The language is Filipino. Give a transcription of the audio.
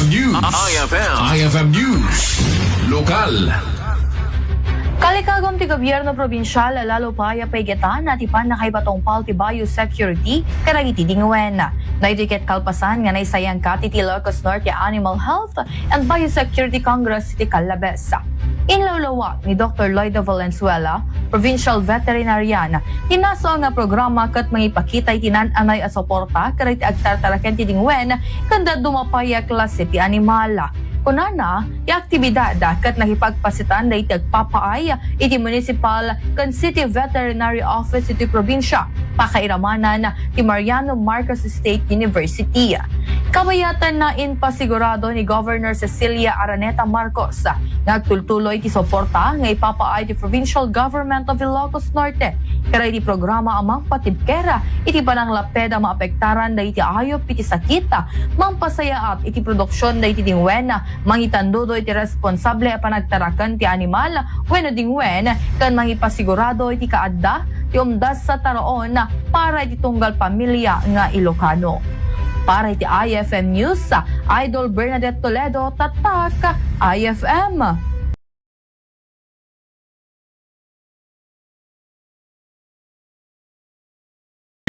IFM News. IFM News. Lokal. Kalikagom ti gobyerno probinsyal lalo pa ya paigetan at ipan na kay batong palti biosecurity karagiti dingwen. Naitiket kalpasan nga naisayang ka ti Ilocos Norte Animal Health and Biosecurity Congress ti Calabes. Inlawlawa ni Dr. Lloyd Valenzuela, provincial veterinarian, tinaso nga programa kat mangipakita itinananay a suporta karay ti agtartaraken ti dingwen kanda dumapaya klase ti animal. Kunana, yung aktibidad kat nakipagpasitan na itagpapaay iti Municipal kan City Veterinary Office iti probinsya, pakairamanan ti Mariano Marcos State University. Kabayatan na inpasigurado ni Governor Cecilia Araneta Marcos nagtultuloy ti suporta nga ipapaay ti Provincial Government of Ilocos Norte karay ti programa amang patibkera iti pananglaped ang maapektaran na iti ayop iti sakita mampasayaat iti produksyon na iti dingwen mangitandudo iti responsable a panagtarakan ti animal wenno dingwen kan mangipasigurado iti kaadda ti umdas sa taraon para iti tunggal pamilya nga Ilocano. Para iti IFM News, Idol Bernadette Toledo, Tatak, IFM.